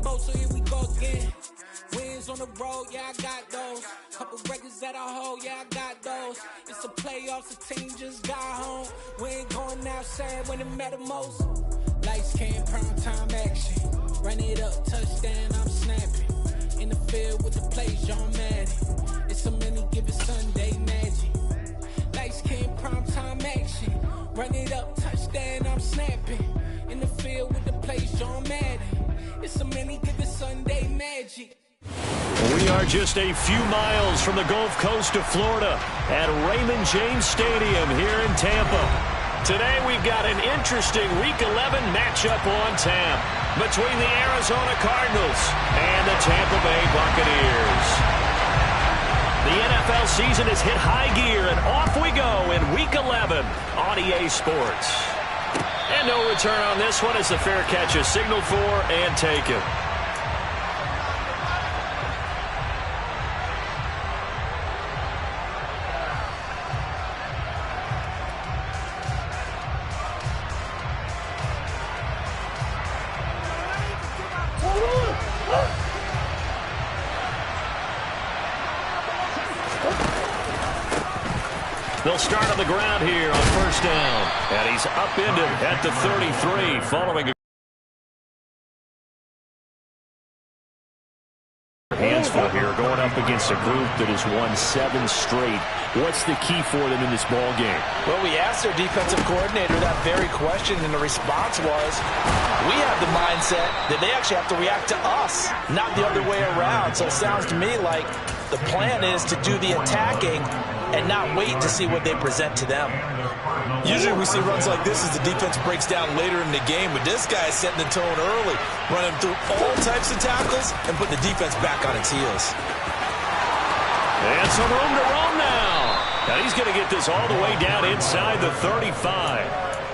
boat, so here we go again. Wins on the road, yeah, I got those. Couple records that I hold, yeah, I got those. It's the playoffs, the team just got home. We ain't going outside when it matter most. Lights came, prime time action. Run it up, touchdown, I'm snapping. In the field with the plays, John Madden. It's a many given Sunday magic. Lights came, prime time action. Run it up, touchdown, I'm snapping. In the field with the plays, John Madden. It's a many given Sunday magic. We are just a few miles from the Gulf Coast of Florida at Raymond James Stadium here in Tampa. Today we've got an interesting Week 11 matchup on tap between the Arizona Cardinals and the Tampa Bay Buccaneers. The NFL season has hit high gear, and off we go in Week 11 on EA Sports. And no return on this one as the fair catch is signaled for and taken. They'll start on the ground here on first down. And he's upended at the 33 following a hands full here going up against a group that has won 7 straight. What's the key for them in this ball game? Well, we asked their defensive coordinator that very question, and the response was, we have the mindset that they actually have to react to us, not the other way around. So it sounds to me like the plan is to do the attacking and not wait to see what they present to them. Usually we see runs like this as the defense breaks down later in the game, but this guy is setting the tone early, running through all types of tackles and put the defense back on its heels. And some room to roam now. And he's going to get this all the way down inside the 35.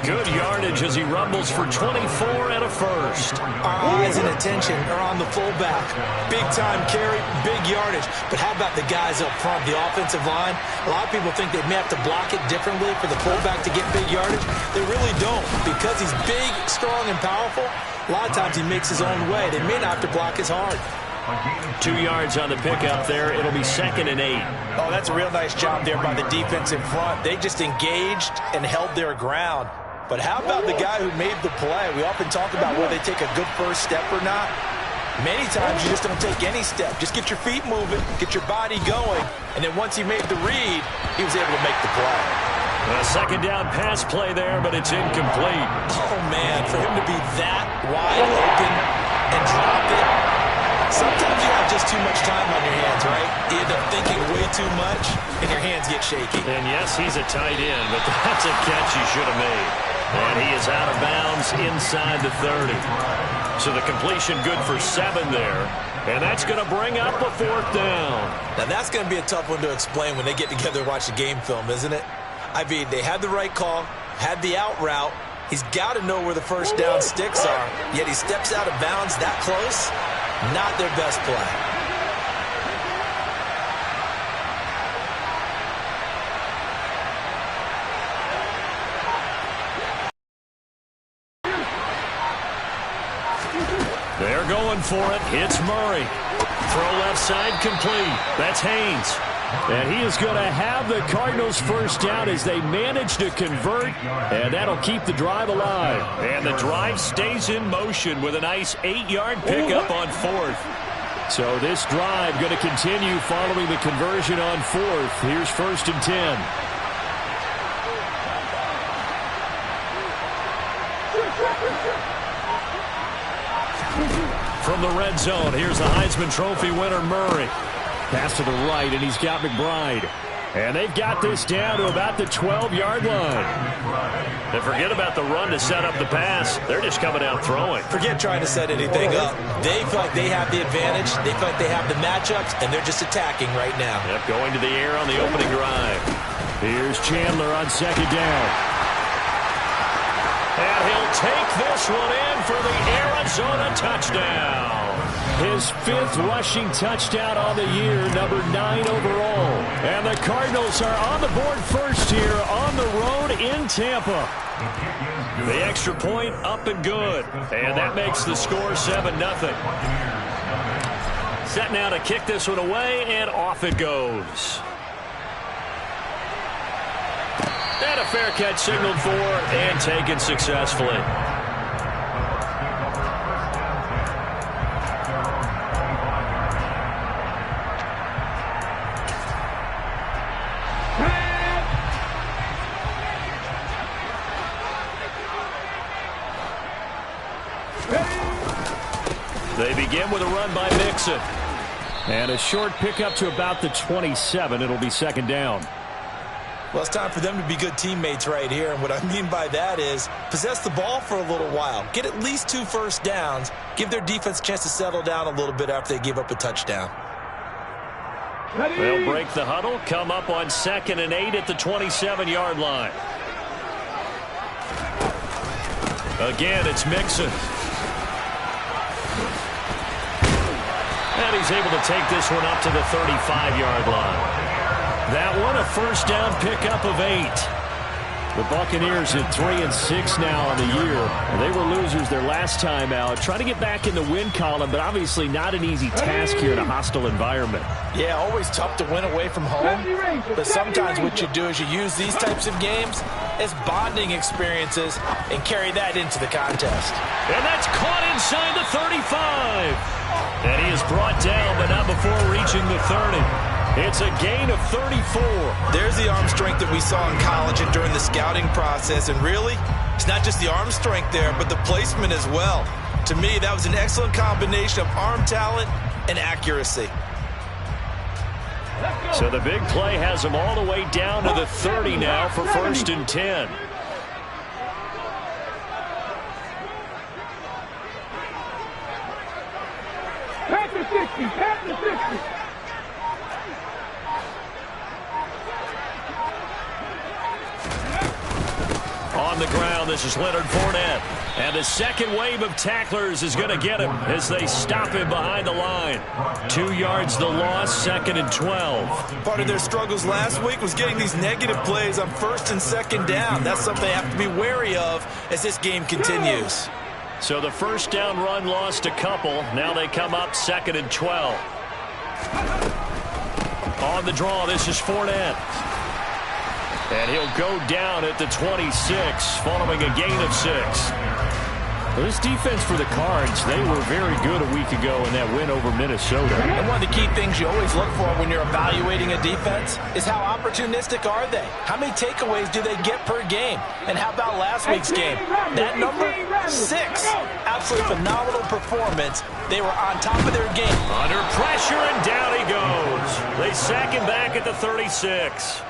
Good yardage as he rumbles for 24 and a first. Our eyes and attention are on the fullback. Big time carry, big yardage. But how about the guys up front, the offensive line? A lot of people think they may have to block it differently for the fullback to get big yardage. They really don't. Because he's big, strong, and powerful, a lot of times he makes his own way. They may not have to block as hard. 2 yards on the pickup there. It'll be 2nd and 8. Oh, that's a real nice job there by the defensive front. They just engaged and held their ground. But how about the guy who made the play? We often talk about whether they take a good first step or not. Many times you just don't take any step. Just get your feet moving, get your body going, and then once he made the read, he was able to make the play. A second down pass play there, but it's incomplete. Oh, man, for him to be that wide open and drop it. Sometimes you have just too much time on your hands, right? You end up thinking way too much, and your hands get shaky. And yes, he's a tight end, but that's a catch he should have made. And he is out of bounds inside the 30. So the completion good for 7 there. And that's going to bring up a 4th down. Now that's going to be a tough one to explain when they get together and watch the game film, isn't it? I mean, they had the right call, had the out route. He's got to know where the first down sticks are. Yet he steps out of bounds that close. Not their best play. They're going for it. It's Murray. Throw left side complete. That's Haynes. And he is going to have the Cardinals first down as they manage to convert, and that'll keep the drive alive. And the drive stays in motion with a nice 8-yard pickup on 4th. So this drive going to continue following the conversion on 4th. Here's 1st and 10. From the red zone, here's the Heisman Trophy winner, Murray. Pass to the right, and he's got McBride. And they've got this down to about the 12-yard line. And forget about the run to set up the pass. They're just coming out throwing. Forget trying to set anything up. They feel like they have the advantage. They feel like they have the matchups, and they're just attacking right now. Yep, going to the air on the opening drive. Here's Chandler on 2nd down. And he'll take this one in for the Arizona touchdown. His 5th rushing touchdown on the year, number 9 overall. And the Cardinals are on the board first here on the road in Tampa. The extra point up and good. And that makes the score 7-0. Set now to kick this one away, and off it goes. And a fair catch signaled for and taken successfully. They begin with a run by Mixon. And a short pickup to about the 27. It'll be second down. Well, it's time for them to be good teammates right here. And what I mean by that is possess the ball for a little while. Get at least 2 first downs. Give their defense a chance to settle down a little bit after they give up a touchdown. They'll break the huddle, come up on 2nd and 8 at the 27-yard line. Again, it's Mixon. And he's able to take this one up to the 35-yard line. That one a first down pickup of 8. The Buccaneers at 3-6 now on the year. They were losers their last time out. Trying to get back in the win column, but obviously not an easy task here in a hostile environment. Yeah, always tough to win away from home. But sometimes what you do is you use these types of games as bonding experiences and carry that into the contest. And that's caught inside the 35. And he is brought down, but not before reaching the 30. It's a gain of 34. There's the arm strength that we saw in college and during the scouting process. And really, it's not just the arm strength there, but the placement as well. To me, that was an excellent combination of arm talent and accuracy. So the big play has him all the way down to the 30 now for 1st and 10. Pass the 60, pass the 60. On the ground, this is Leonard Fournette. And the second wave of tacklers is going to get him as they stop him behind the line. 2 yards the loss, 2nd and 12. Part of their struggles last week was getting these negative plays on 1st and 2nd down. That's something they have to be wary of as this game continues. So the first down run lost a couple. Now they come up 2nd and 12. On the draw, this is Fournette. And he'll go down at the 26 following a gain of 6. Well, this defense for the Cards, they were very good a week ago in that win over Minnesota. And one of the key things you always look for when you're evaluating a defense is how opportunistic are they? How many takeaways do they get per game? And how about last week's game? That number? 6. Absolutely phenomenal performance. They were on top of their game. Under pressure, and down he goes. They sack him back at the 36.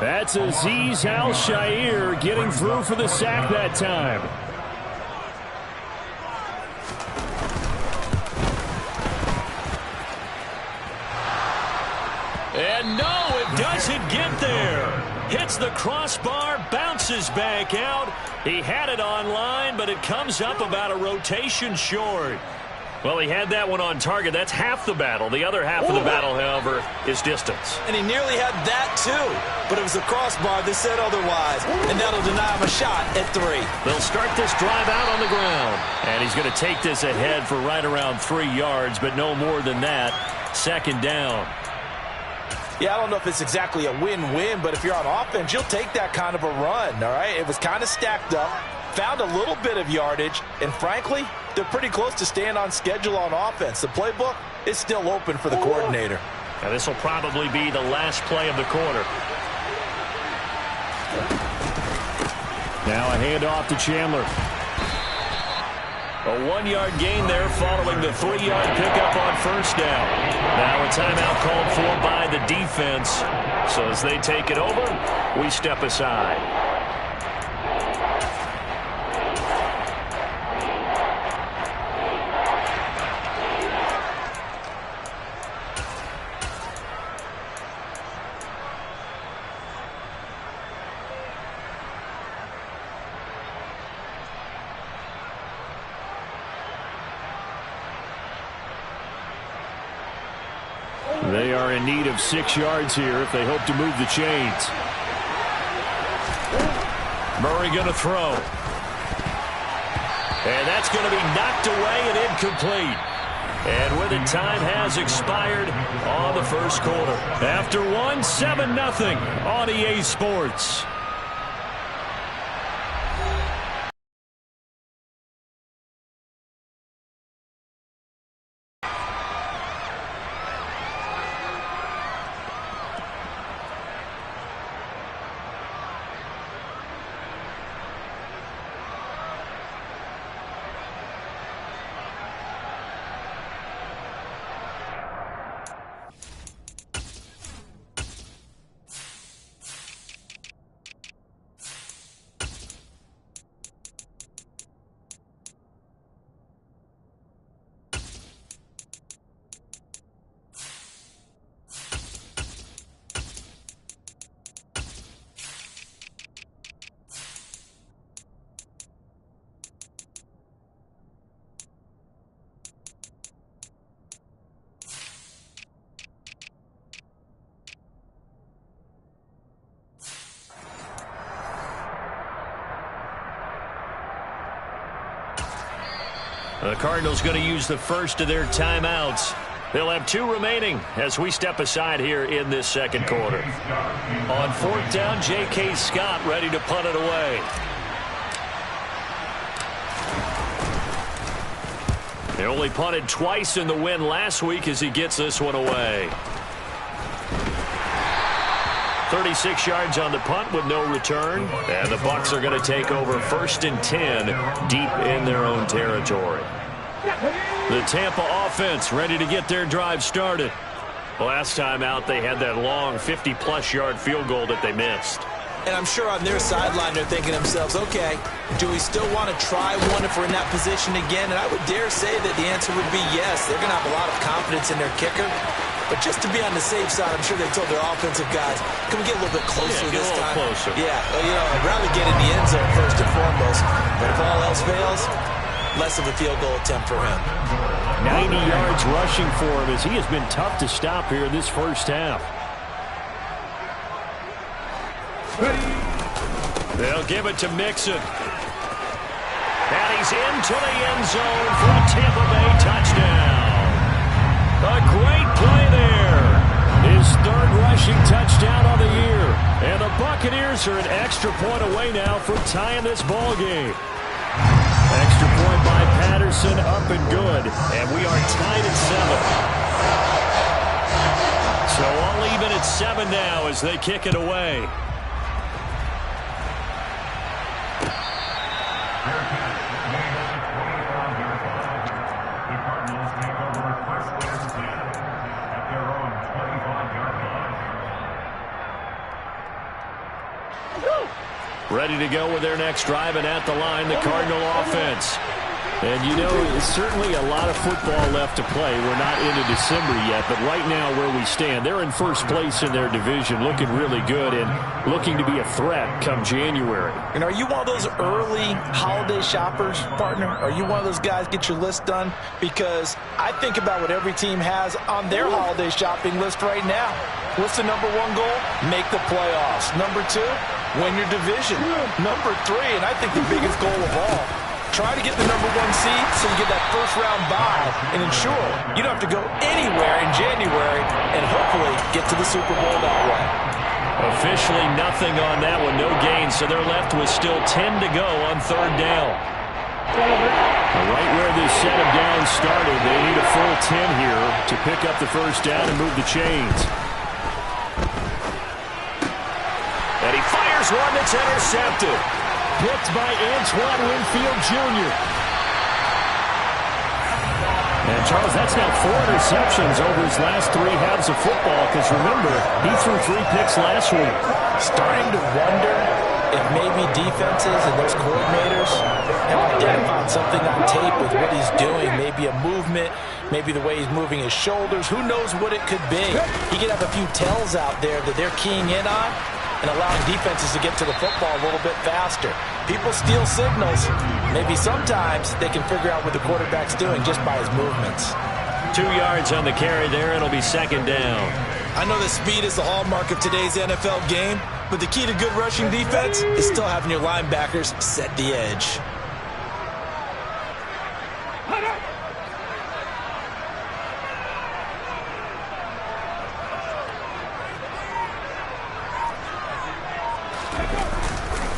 That's Azeez Al-Shaair getting through for the sack that time. And no, it doesn't get there. Hits the crossbar, bounces back out. He had it online, but it comes up about a rotation short. Well, he had that one on target. That's half the battle. The other half of the battle, however, is distance. And he nearly had that, too. But it was the crossbar that said otherwise. And that'll deny him a shot at 3. They'll start this drive out on the ground. And he's going to take this ahead for right around 3 yards, but no more than that. 2nd down. Yeah, I don't know if it's exactly a win-win, but if you're on offense, you'll take that kind of a run, all right? It was kind of stacked up, found a little bit of yardage, and frankly, they're pretty close to staying on schedule on offense. The playbook is still open for the coordinator. Now, this will probably be the last play of the quarter. Now a handoff to Chandler. A 1-yard gain there following the 3-yard pickup on 1st down. Now a timeout called for by the defense. So as they take it over, we step aside. They are in need of 6 yards here if they hope to move the chains. Murray going to throw. And that's going to be knocked away and incomplete. And with it, time has expired on the first quarter. After one, 7-0 on EA Sports. The Cardinals going to use the first of their timeouts. They'll have 2 remaining as we step aside here in this second quarter. On 4th down, J.K. Scott ready to punt it away. They only punted twice in the win last week as he gets this one away. 36 yards on the punt with no return. And the Bucs are going to take over 1st and 10 deep in their own territory. The Tampa offense ready to get their drive started. Last time out, they had that long 50-plus yard field goal that they missed. And I'm sure on their sideline they're thinking to themselves, okay, do we still want to try one if we're in that position again? And I would dare say that the answer would be yes. They're going to have a lot of confidence in their kicker. But just to be on the safe side, I'm sure they told their offensive guys, can we get a little bit closer this time? Closer. Yeah, well, you know, I'd rather get in the end zone first and foremost. But if all else fails, less of a field goal attempt for him. 90 yards rushing for him as he has been tough to stop here in this first half. They'll give it to Mixon. And he's into the end zone for a Tampa Bay touchdown. A great play there. His 3rd rushing touchdown on the year. And the Buccaneers are an extra point away now from tying this ball game. Extra point by Patterson, up and good. And we are tied at 7. So all even at 7 now as they kick it away. Ready to go with their next drive, and at the line, the Cardinal offense. And, you know, it's certainly a lot of football left to play. We're not into December yet, but right now where we stand, they're in first place in their division, looking really good and looking to be a threat come January. And are you one of those early holiday shoppers, partner? Are you one of those guys get your list done? Because I think about what every team has on their holiday shopping list right now. What's the number 1 goal? Make the playoffs. Number 2, win your division. Number 3, and I think the biggest goal of all, try to get the number 1 seed so you get that first-round bye and ensure you don't have to go anywhere in January and hopefully get to the Super Bowl that way. Officially nothing on that one, no gain, so they're left with still 10 to go on 3rd down. Right where this set of downs started, they need a full 10 here to pick up the first down and move the chains. And he fires one that's intercepted. Picked by Antoine Winfield Jr. And, Charles, that's now 4 interceptions over his last 3 halves of football because, remember, he threw 3 picks last week. Starting to wonder if maybe defenses and those coordinators have identified something on tape with what he's doing, maybe a movement, maybe the way he's moving his shoulders. Who knows what it could be? He could have a few tells out there that they're keying in on and allowing defenses to get to the football a little bit faster. People steal signals. Maybe sometimes they can figure out what the quarterback's doing just by his movements. 2 yards on the carry there. It'll be second down. I know that speed is the hallmark of today's NFL game, but the key to good rushing defense is still having your linebackers set the edge.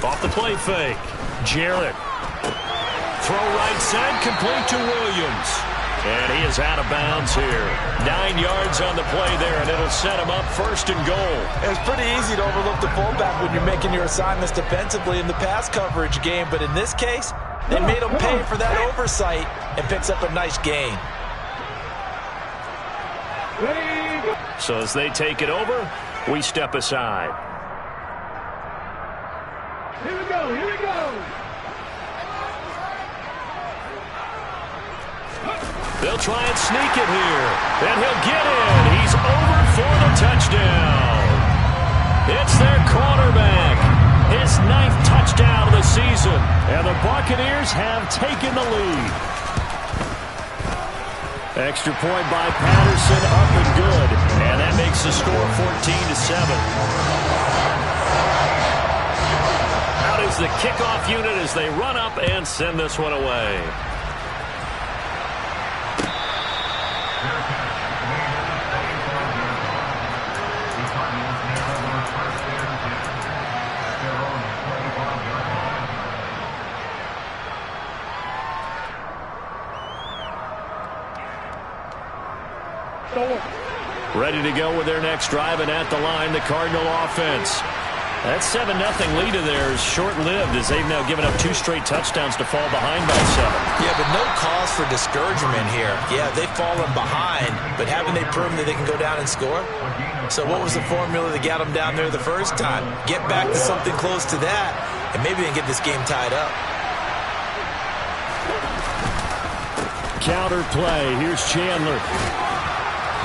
Off the play fake. Jarrett. Throw right side, complete to Williams. And he is out of bounds here. 9 yards on the play there, and it'll set him up first and goal. It's pretty easy to overlook the fullback when you're making your assignments defensively in the pass coverage game, but in this case, they made him pay for that oversight and picks up a nice gain. So as they take it over, we step aside. Here we go, here we go. They'll try and sneak it here. And he'll get in. He's over for the touchdown. It's their quarterback. His 9th touchdown of the season. And the Buccaneers have taken the lead. Extra point by Patterson, up and good. And that makes the score 14-7. Out is the kickoff unit as they run up and send this one away. Ready to go with their next drive, and at the line, the Cardinal offense. That 7-0 lead of theirs short-lived as they've now given up 2 straight touchdowns to fall behind by 7. Yeah, but no cause for discouragement here. Yeah, they've fallen behind, but haven't they proven that they can go down and score? So what was the formula that got them down there the first time? Get back to something close to that, and maybe they can get this game tied up. Counter play. Here's Chandler.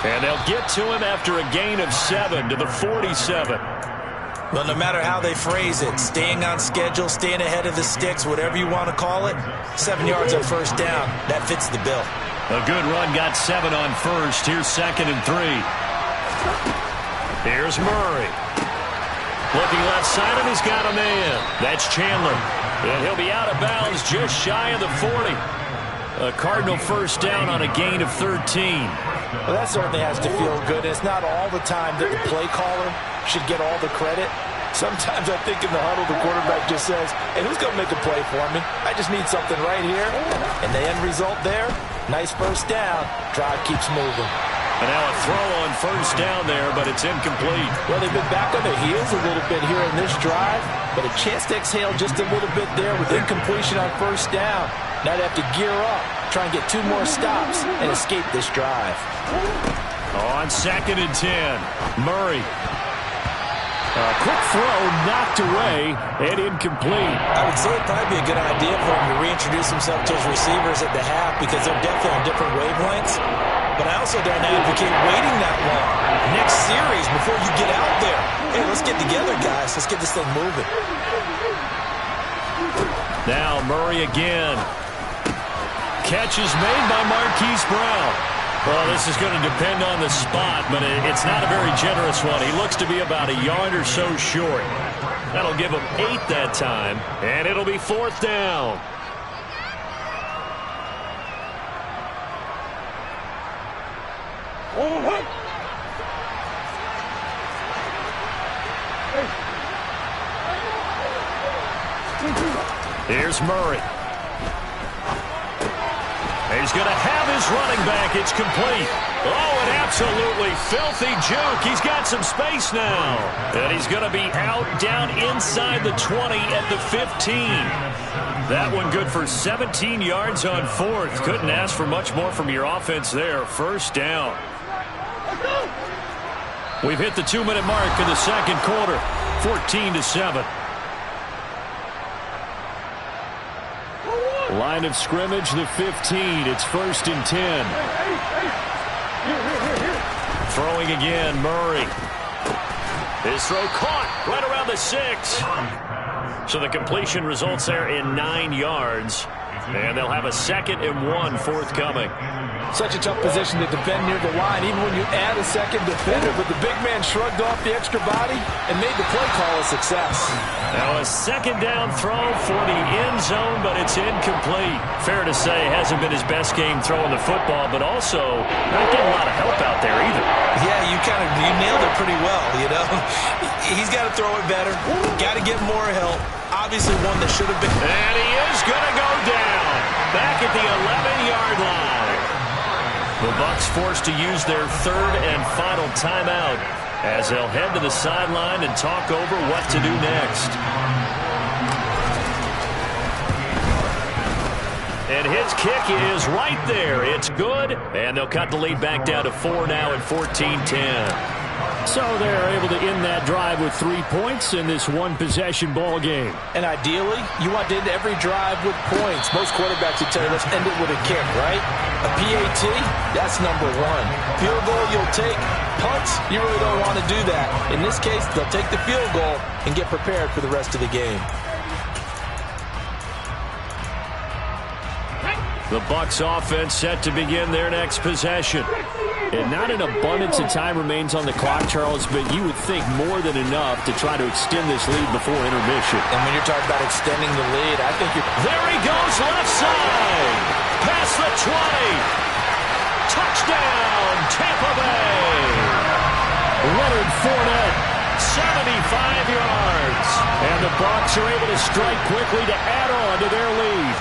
And they'll get to him after a gain of 7 to the 47. Well, no matter how they phrase it, staying on schedule, staying ahead of the sticks, whatever you want to call it, 7 yards on first down, that fits the bill. A good run got 7 on first. Here's 2nd and 3. Here's Murray. Looking left side, and he's got a man. That's Chandler. And he'll be out of bounds just shy of the 40. A Cardinal first down on a gain of 13. Well, that certainly has to feel good. It's not all the time that the play caller should get all the credit. Sometimes I think in the huddle, the quarterback just says, hey, who's going to make a play for me? I just need something right here. And the end result there, nice first down. Drive keeps moving. And now a throw on first down there, but it's incomplete. Well, they've been back on their heels a little bit here in this drive, but a chance to exhale just a little bit there with incompletion on first down. Now they have to gear up, try and get 2 more stops, and escape this drive. On 2nd and 10, Murray. A quick throw knocked away and incomplete. I would say it'd probably be a good idea for him to reintroduce himself to his receivers at the half because they're definitely on different wavelengths. But I also don't advocate waiting that long. Next series, before you get out there, hey, let's get together, guys. Let's get this thing moving. Now Murray again. Catch is made by Marquise Brown. Well, this is going to depend on the spot, but it's not a very generous one. He looks to be about a yard or so short. That'll give him 8 that time, and it'll be 4th down. Here's Murray. He's going to have his running back. It's complete. Oh, an absolutely filthy juke. He's got some space now. And he's going to be out down inside the 20 at the 15. That one good for 17 yards on 4th. Couldn't ask for much more from your offense there. First down. We've hit the 2-minute mark in the second quarter. 14-7. Line of scrimmage, the 15. It's 1st and 10. Throwing again, Murray. His throw caught right around the 6. So the completion results there in 9 yards. And they'll have a 2nd and 1 forthcoming. Such a tough position to defend near the line, even when you add a second defender. But the big man shrugged off the extra body and made the play call a success. Now a 2nd down throw for the end zone, but it's incomplete. Fair to say, hasn't been his best game throwing the football, but also not getting a lot of help out there either. Yeah, you nailed it pretty well, you know. He's got to throw it better. Got to get more help. Obviously one that should have been. And he is going to go down. Back at the 11-yard line. The Bucs forced to use their 3rd and final timeout as they'll head to the sideline and talk over what to do next. And his kick is right there. It's good. And they'll cut the lead back down to 4 now at 14-10. So they're able to end that drive with 3 points in this one-possession ball game. And ideally, you want to end every drive with points. Most quarterbacks would tell you, let's end it with a kick, right? A PAT, that's number 1. Field goal, you'll take. Punts, you really don't want to do that. In this case, they'll take the field goal and get prepared for the rest of the game. The Bucs offense set to begin their next possession. And not an abundance of time remains on the clock, Charles, but you would think more than enough to try to extend this lead before intermission. And when you're talking about extending the lead, I think you're... There he goes, left side. Past the 20. Touchdown, Tampa Bay. Leonard Fournette, 75 yards. And the Bucs are able to strike quickly to add on to their lead.